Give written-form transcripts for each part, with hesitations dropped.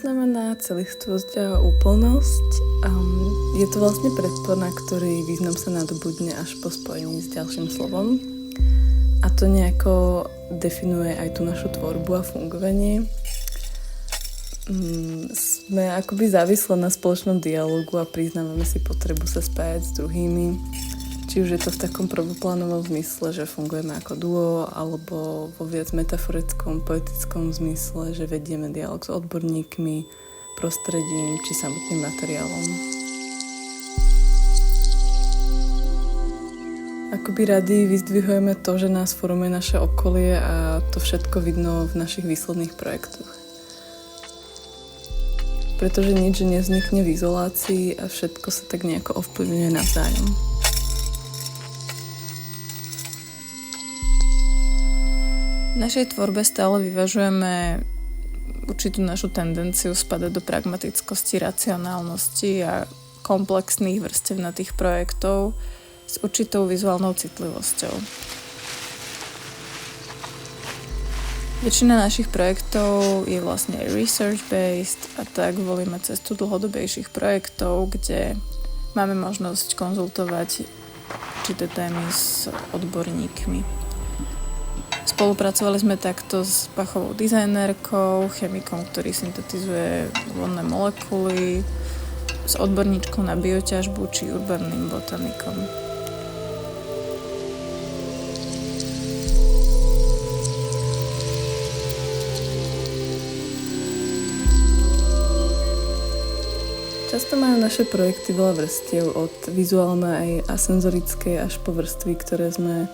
znamená celistvosť a úplnosť. Je to vlastne predpor, na ktorý význam sa nadobudne až po spojení s ďalším slovom. A to nejako definuje aj tú našu tvorbu a fungovanie. Sme akoby závislé na spoločnom dialogu a priznávame si potrebu sa spájať s druhými. Či už je to v takom prvoplánovom zmysle, že fungujeme ako duo, alebo vo viac metaforickom, poetickom zmysle, že vedieme dialog s odborníkmi, prostredím či samotným materiálom. Akoby radi vyzdvihujeme to, že nás formuje naše okolie a to všetko vidno v našich výsledných projektoch. Pretože nič nevznikne v izolácii a všetko sa tak nejako ovplyvňuje navzájom. V našej tvorbe stále vyvažujeme určitú našu tendenciu spadať do pragmatickosti, racionálnosti a komplexných vrstevnatých projektov s určitou vizuálnou citlivosťou. Väčšina našich projektov je vlastne research-based a tak volíme cestu dlhodobejších projektov, kde máme možnosť konzultovať určité témy s odborníkmi. Spolupracovali sme takto s Bachovou dizajnérkou, chemikom, ktorý syntetizuje vodné molekuly, s odborníčkou na bioťažbu či urbánnym botanikom. Často majú naše projekty veľa vrstiev, od vizuálnej a senzorickej až po vrstvy, ktoré sme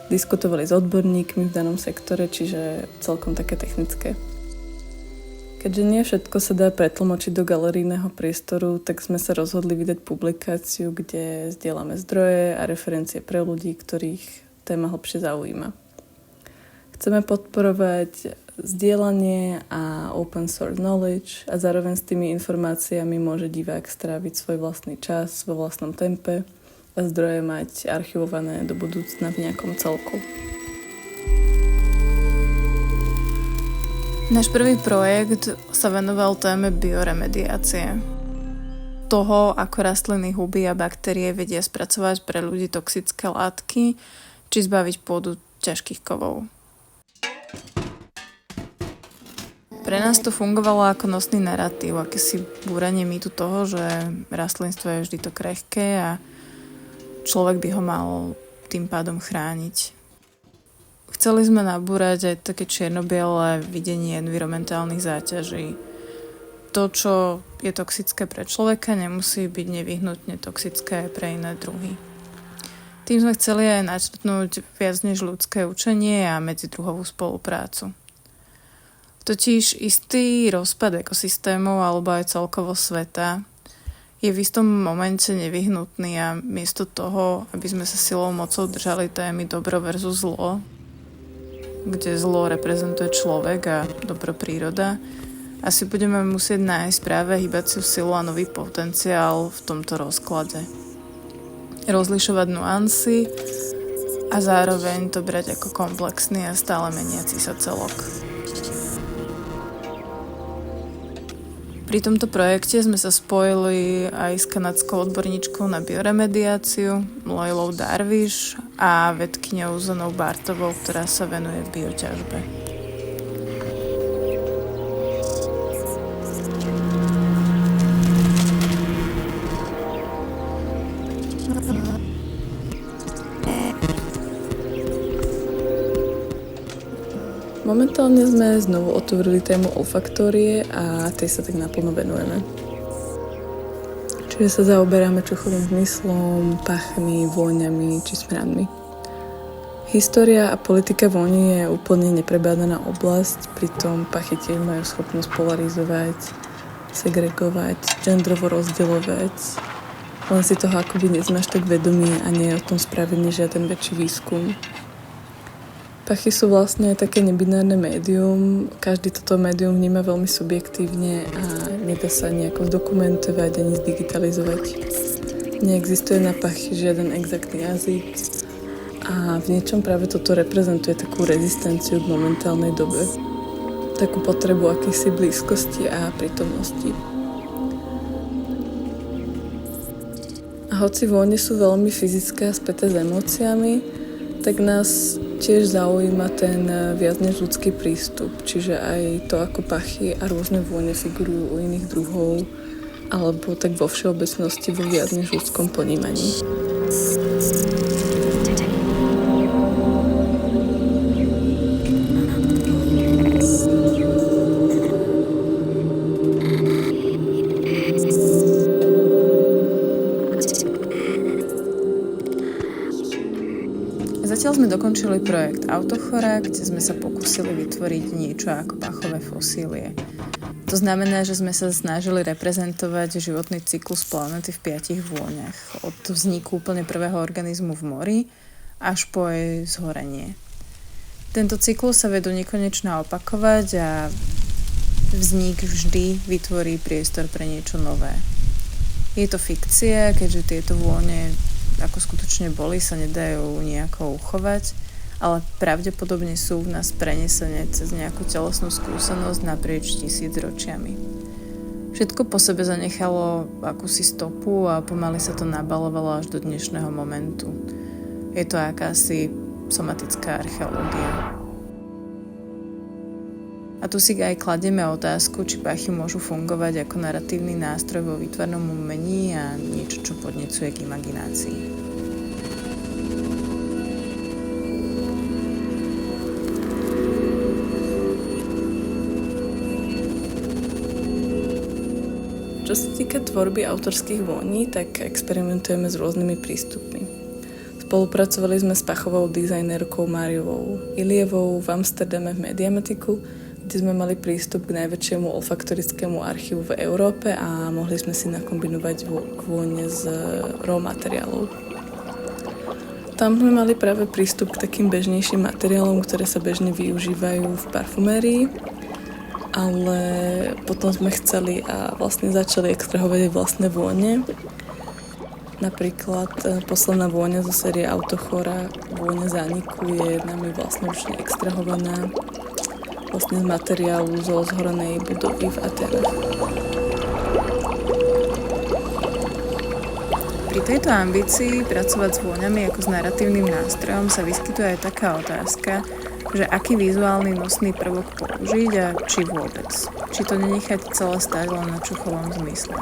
diskutovali s odborníkmi v danom sektore, čiže celkom také technické. Keďže nie všetko sa dá pretlmočiť do galerijného priestoru, tak sme sa rozhodli vydať publikáciu, kde zdieľame zdroje a referencie pre ľudí, ktorých téma hlbšie zaujíma. Chceme podporovať zdieľanie a open source knowledge a zároveň s tými informáciami môže divák stráviť svoj vlastný čas vo vlastnom tempe a zdroje mať archivované do budúcna v nejakom celku. Náš prvý projekt sa venoval téme bioremediácie. Toho, ako rastliny, huby a baktérie vedia spracovať pre ľudí toxické látky, či zbaviť pôdu ťažkých kovov. Pre nás to fungovalo ako nosný narratív, akési búranie mýtu toho, že rastlinstvo je vždy to krehké a človek by ho mal tým pádom chrániť. Chceli sme nabúrať aj také čierno-biele videnie environmentálnych záťaží. To, čo je toxické pre človeka, nemusí byť nevyhnutne toxické aj pre iné druhy. Tým sme chceli aj načrtnúť viac než ľudské učenie a medzidruhovú spoluprácu. Totiž istý rozpad ekosystémov alebo aj celkovo sveta je v istom momente nevyhnutný a miesto toho, aby sme sa silou mocou držali témy dobro versus zlo, kde zlo reprezentuje človek a dobro príroda, asi budeme musieť nájsť práve hýbaciu silu a nový potenciál v tomto rozklade. Rozlišovať nuancy a zároveň to brať ako komplexný a stále meniaci sa celok. Pri tomto projekte sme sa spojili aj s kanadskou odborníčkou na bioremediáciu Lailou Darvish a vedkyňou Zonou Bartovou, ktorá sa venuje bioťažbe. Momentálne sme znovu otvorili tému olfaktórie a tej sa tak naplno venujeme. Čiže sa zaoberáme čuchovým zmyslom, pachmi, vôňami či smradmi. História a politika vôni je úplne neprebádaná oblasť, pritom pachy tiež majú schopnosť polarizovať, segregovať, gendrovo rozdeľovať. Len si toho akoby nezmáš tak vedomie a nie je o tom spravený žiaden väčší výskum. Pachy sú vlastne také nebinárne médium. Každý toto médium vníma veľmi subjektívne a nedá sa nejako zdokumentovať ani zdigitalizovať. Neexistuje na pachy žiaden exaktný jazyk a v niečom práve toto reprezentuje takú rezistenciu k momentálnej dobe. takú potrebu akýsi blízkosti a prítomnosti. A hoci vône sú veľmi fyzické a späté s emóciami, tak nás tiež zaujíma ten viac než ľudský prístup, čiže aj to, ako pachy a rôzne vône figurujú u iných druhov, alebo tak vo všeobecnosti vo viac než ľudskom ponímaní. Zatiaľ sme dokončili projekt Autochora, kde sme sa pokúsili vytvoriť niečo ako pachové fosílie. To znamená, že sme sa snažili reprezentovať životný cyklus planéty v 5 vôňach. Od vzniku úplne prvého organizmu v mori až po jej zhorenie. Tento cyklus sa vedú nekonečne opakovať a vznik vždy vytvorí priestor pre niečo nové. Je to fikcia, keďže tieto vône, ako skutočne boli, sa nedajú nejako uchovať, ale pravdepodobne sú v nás prenesené cez nejakú telesnú skúsenosť naprieč 1000 ročiami. Všetko po sebe zanechalo akúsi stopu a pomaly sa to nabalovalo až do dnešného momentu. Je to akási somatická archeológia. A tu si aj kladieme otázku, či pachy môžu fungovať ako naratívny nástroj vo výtvarnom umení a niečo, čo podnecuje k imaginácii. Čo sa týka tvorby autorských vôní, tak experimentujeme s rôznymi prístupmi. Spolupracovali sme s pachovou dizajnerkou Máriovou Ilievou v Amsterdame v Mediamatiku, kde sme mali prístup k najväčšiemu olfaktorickému archívu v Európe a mohli sme si nakombinovať vône z raw materiálov. Tam sme mali práve prístup k takým bežnejším materiálom, ktoré sa bežne využívajú v parfumérii, ale potom sme chceli a vlastne začali extrahovať aj vlastné vône. Napríklad posledná vôňa zo série Autochora, vôňa zániku, je nami vlastne už extrahovaná vlastne z materiálu zo zhorenej budovy v Atenách. Pri tejto ambícii pracovať s vôňami ako s naratívnym nástrojom sa vyskytuje aj taká otázka, že aký vizuálny nosný prvok použiť a či vôbec. Či to nenechať celé stať len na čuchovom zmysle.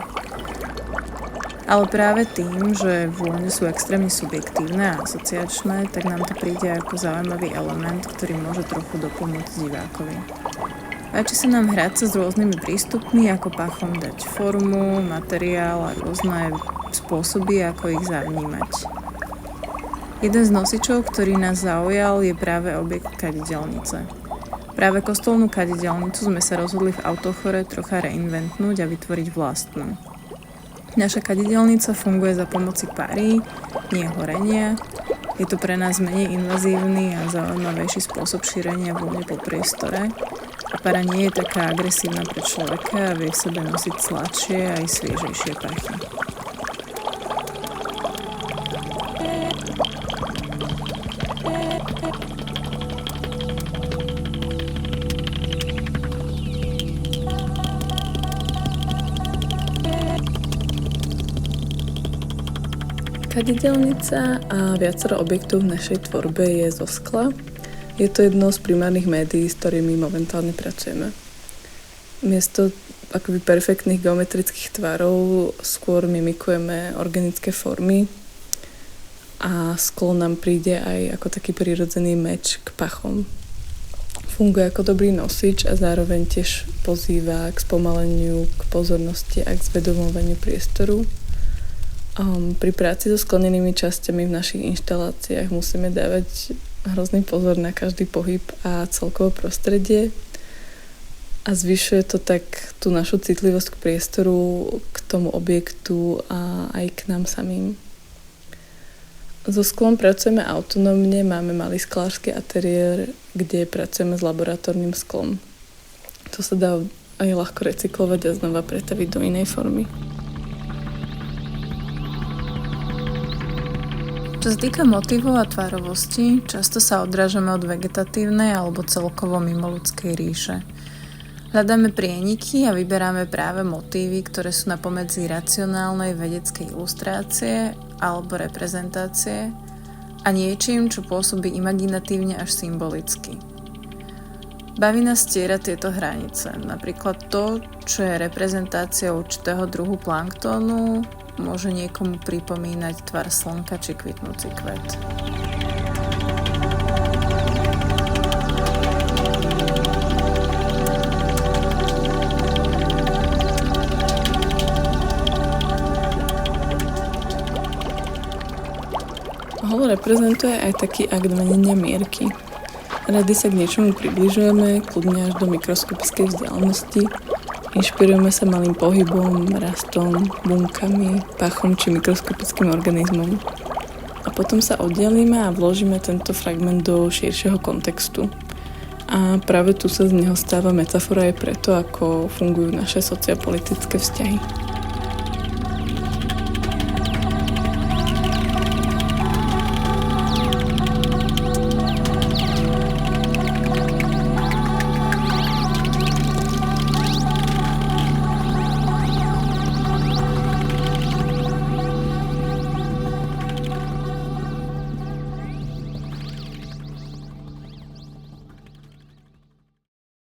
Ale práve tým, že vône sú extrémne subjektívne a asociačné, tak nám to príde ako zaujímavý element, ktorý môže trochu dopomôcť divákovi. Páči sa nám hrať sa s rôznymi prístupmi, ako pachom dať formu, materiál a rôzne spôsoby, ako ich zavnímať. Jeden z nosičov, ktorý nás zaujal, je práve objekt kadidelnice. Práve kostolnú kadidelnicu sme sa rozhodli v Autochore trocha reinventnúť a vytvoriť vlastnú. Naša kadidelnica funguje za pomoci páry, nie horenia. Je to pre nás menej invazívny a zaujímavejší spôsob šírenia vône po priestore. A para nie je taká agresívna pre človeka a vie v sebe nosiť sladšie a aj sviežejšie pachy. Kadidelnica a viacero objektov v našej tvorbe je zo skla. Je to jedno z primárnych médií, s ktorými momentálne pracujeme. Miesto akoby perfektných geometrických tvarov skôr mimikujeme organické formy a sklo nám príde aj ako taký prirodzený meč k pachom. Funguje ako dobrý nosič a zároveň tiež pozýva k spomaleniu, k pozornosti a k zvedomovaniu priestoru. Pri práci so sklenenými časťami v našich inštaláciách musíme dávať hrozný pozor na každý pohyb a celkové prostredie a zvyšuje to tak tú našu citlivosť k priestoru, k tomu objektu a aj k nám samým. So sklom pracujeme autonómne, máme malý sklársky ateliér, kde pracujeme s laboratórnym sklom. To sa dá aj ľahko recyklovať a znova pretaviť do inej formy. Čo sa týka motivov a tvarovosti, často sa odrážame od vegetatívnej alebo celkovo mimoľudskej ríše. Hľadáme prieniky a vyberáme práve motívy, ktoré sú napomedzi racionálnej vedeckej ilustrácie alebo reprezentácie a niečím, čo pôsobí imaginatívne až symbolicky. Baví nás stierať tieto hranice. Napríklad to, čo je reprezentácia určitého druhu planktónu, môže niekomu pripomínať tvar slnka či kvitnúci kvet. Holo reprezentuje aj taký akt menenia mierky. Rady sa k niečomu približujeme, kľudne až do mikroskopickej vzdialenosti. Inšpirujeme sa malým pohybom, rastom, bunkami, pachom či mikroskopickým organizmom. A potom sa oddelíme a vložíme tento fragment do širšieho kontextu. A práve tu sa z neho stáva metafora aj preto, ako fungujú naše sociopolitické vzťahy.